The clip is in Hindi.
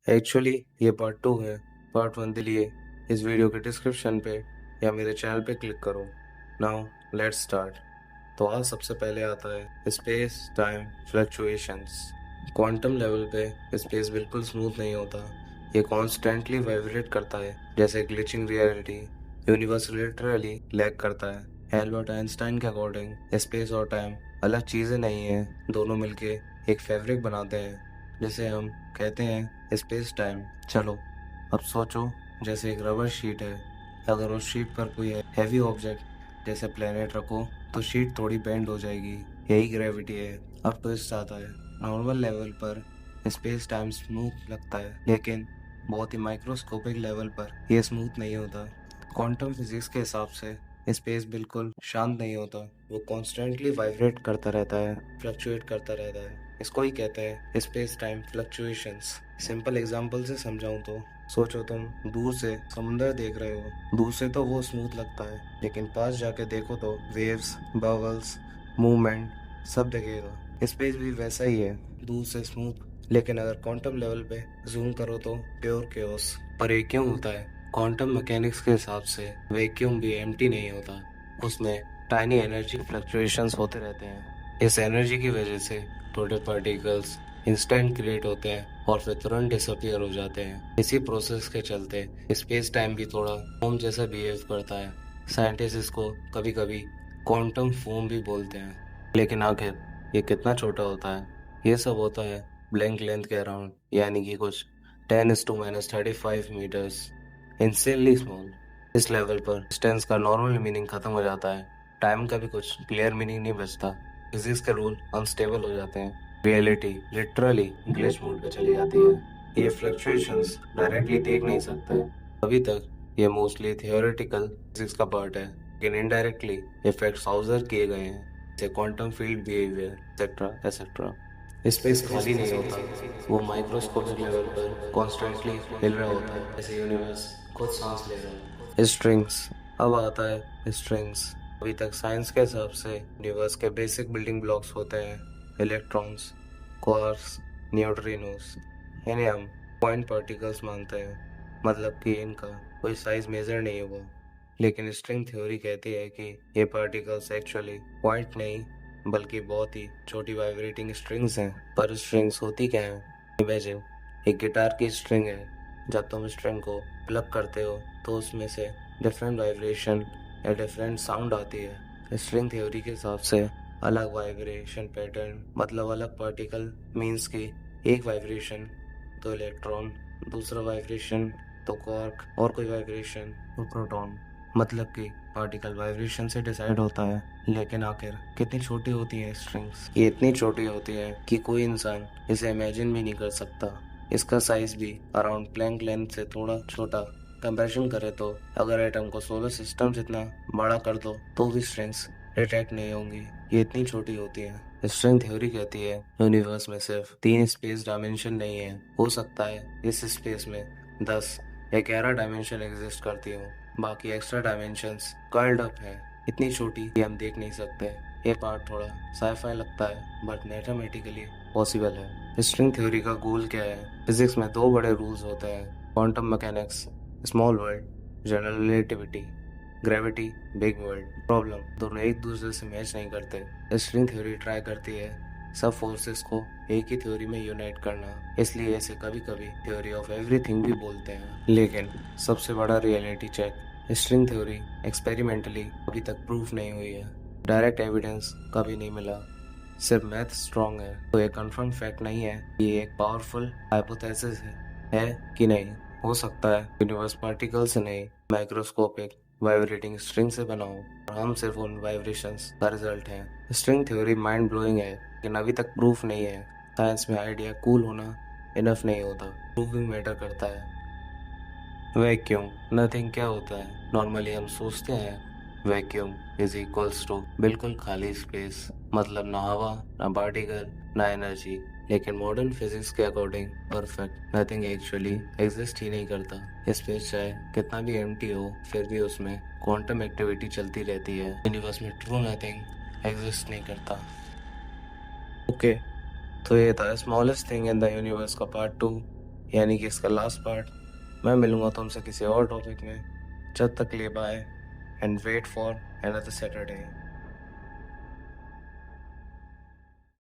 एक्चुअली ये पार्ट 2 है। पार्ट 1 के लिए इस वीडियो के डिस्क्रिप्शन पे या मेरे चैनल पे क्लिक करो। Now let's start. तो आज सबसे पहले आता है space time fluctuations. Quantum level पे स्पेस बिल्कुल स्मूथ नहीं होता। ये कॉन्स्टेंटली वाइब्रेट करता है, जैसे glitching reality. Universe literally lag करता है। एल्बर्ट आइंस्टाइन के अकॉर्डिंग स्पेस और टाइम अलग चीजें नहीं है, दोनों मिलके एक फैब्रिक बनाते हैं, जिसे हम कहते हैं स्पेस टाइम। चलो अब सोचो, जैसे एक रबर शीट है। अगर उस शीट पर कोई हैवी ऑब्जेक्ट जैसे प्लेनेट रखो तो शीट थोड़ी बेंड हो जाएगी। यही ग्रेविटी है। अब ट्विस्ट आता है। नॉर्मल लेवल पर स्पेस टाइम स्मूथ लगता है, लेकिन बहुत ही माइक्रोस्कोपिक लेवल पर यह स्मूथ नहीं होता। क्वांटम फिजिक्स के हिसाब से स्पेस बिल्कुल शांत नहीं होता। वो कॉन्स्टेंटली वाइब्रेट करता रहता है, फ्लक्चुएट करता रहता है। इसको ही कहते हैं space time fluctuations. Simple example से समझाऊं तो सोचो, तुम दूर से समुंदर देख रहे हो। दूर से तो वो स्मूथ लगता है, लेकिन पास जाके देखो तो वेव्स, बबल्स, मूवमेंट सब दिखेगा। स्पेस भी वैसा ही है, दूर से स्मूथ, लेकिन अगर क्वांटम लेवल पे जूम करो तो प्योर केओस। पर ये क्यों होता है? क्वांटम मैकेनिक्स के हिसाब से वैक्यूम भी एम्प्टी नहीं होता। उसमें टाइनी एनर्जी फ्लक्चुएशंस होते रहते हैं। इस एनर्जी की वजह से छोटे पार्टिकल्स इंस्टेंट क्रिएट होते हैं और फिर तुरंत डिसअपियर हो जाते हैं। इसी प्रोसेस के चलते स्पेस टाइम भी थोड़ा फोम जैसा बिहेव करता है। साइंटिस्ट इसको कभी कभी क्वांटम फोम भी बोलते हैं। लेकिन आखिर ये कितना छोटा होता है? ये सब होता है ब्लैंक लेंथ के अराउंड, यानी कि कुछ 10⁻⁻35 मीटर्स। Insanely small. इस लेवल पर डिस्टेंस का नॉर्मल मीनिंग खत्म हो जाता है। टाइम का भी कुछ क्लियर मीनिंग नहीं बचता। फिजिक्स के रूल अनस्टेबल हो जाते हैं। रियलिटी लिटरली ग्लिच मोड पे चली जाती है। ये फ्लक्चुएशंस डायरेक्टली देख नहीं सकते। अभी तक ये मोस्टली थियोरेटिकल फिजिक्स का पार्ट है, लेकिन इनडायरेक्टली इफेक्ट्स ऑब्जर्व किए गए हैं, जैसे quantum field behaviour etcetera etcetera. Space खाली नहीं होता, वो माइक्रोस्कोपिक लेवल पर कॉन्स्टेंटली हिल रहा होता है, जैसे यूनिवर्स खुद सांस ले रहा है। स्ट्रिंग्स। अब आता है स्ट्रिंग्स। अभी तक साइंस के हिसाब से यूनिवर्स के बेसिक बिल्डिंग ब्लॉक्स होते हैं इलेक्ट्रॉन्स, क्वार्क्स, न्यूट्रिनोस। इन्हें हम पॉइंट पार्टिकल्स मानते हैं, मतलब कि इनका कोई साइज मेजर नहीं हुआ। लेकिन स्ट्रिंग थ्योरी कहती है कि ये पार्टिकल्स एक्चुअली पॉइंट नहीं, बल्कि बहुत ही छोटी वाइब्रेटिंग स्ट्रिंग्स हैं। पर स्ट्रिंग्स होती क्या हैं? इमेजिन एक गिटार की स्ट्रिंग है। जब तुम स्ट्रिंग को प्लग करते हो तो उसमें से डिफरेंट वाइब्रेशन या डिफरेंट साउंड आती है। स्ट्रिंग थ्योरी के हिसाब से अलग वाइब्रेशन पैटर्न मतलब अलग पार्टिकल मीन्स कि एक वाइब्रेशन तो इलेक्ट्रॉन, दूसरा वाइब्रेशन तो क्वार्क, और कोई वाइब्रेशन तो प्रोटॉन। मतलब कि पार्टिकल वाइब्रेशन से डिसाइड होता है। लेकिन आखिर कितनी छोटी होती है स्ट्रिंग्स? ये इतनी छोटी होती है कि कोई इंसान इसे इमेजिन भी नहीं कर सकता। इसका साइज भी अराउंड प्लैंक लेंथ से थोड़ा छोटा। कंपैरिजन करें तो अगर एटम को सोलर सिस्टम जितना बड़ा कर दो तो भी स्ट्रिंग्स डिटेक्ट नहीं होंगी। ये इतनी छोटी होती है। स्ट्रिंग थ्योरी कहती है यूनिवर्स में सिर्फ 3 स्पेस डायमेंशन नहीं है। हो सकता है इस स्पेस में 10 या 11 डायमेंशन एग्जिस्ट करती हूँ। बाकी एक्स्ट्रा डायमेंशंस कर्ल्ड अप है, इतनी छोटी कि हम देख नहीं सकते। ये पार्ट थोड़ा साइफाई लगता है, बट मैथमेटिकली पॉसिबल है। स्ट्रिंग थ्योरी का गोल क्या है? फिजिक्स में दो बड़े रूल्स होते हैं, quantum mechanics small world, general relativity gravity big world. Problem दोनों एक दूसरे से मैच नहीं करते। स्ट्रिंग थ्योरी ट्राई करती है सब फोर्सेस को एक ही थ्योरी में यूनाइट करना, इसलिए इसे कभी कभी थ्योरी ऑफ एवरीथिंग भी बोलते हैं। लेकिन सबसे बड़ा reality check, string theory experimentally अभी तक प्रूफ नहीं हुई है। डायरेक्ट एविडेंस कभी नहीं मिला, सिर्फ मैथ स्ट्रॉन्ग है। तो ये कंफर्म फैक्ट नहीं है, ये एक पावरफुल हाइपोथेसिस है कि नहीं। हो सकता है यूनिवर्स पार्टिकल से नहीं, माइक्रोस्कोपिक वाइब्रेटिंग स्ट्रिंग से बना हो और हम सिर्फ उन वाइब्रेशंस का रिजल्ट हैं। स्ट्रिंग थ्योरी माइंड ब्लोइंग है, लेकिन अभी तक प्रूफ नहीं है। साइंस में आइडिया कूल होना इनफ नहीं होता, प्रूविंग मैटर करता है। वैक्यूम नथिंग क्या होता है? नॉर्मली हम सोचते हैं वैक्यूम इज इक्वल्स टू बिल्कुल खाली स्पेस, मतलब ना हवा, ना पार्टिकल, ना एनर्जी। लेकिन मॉडर्न फिजिक्स के according perfect nothing actually exist ही नहीं करता। स्पेस चाहे कितना भी एम्प्टी हो, फिर भी उसमें क्वांटम एक्टिविटी चलती रहती है। यूनिवर्स में ट्रू नथिंग एग्जिस्ट नहीं करता। ओके, तो ये था smallest thing in the universe का पार्ट 2। यानी कि इसका लास्ट पार्ट। मैं मिलूंगा तुमसे किसी और टॉपिक में। जब तक लिए bye and wait for another Saturday.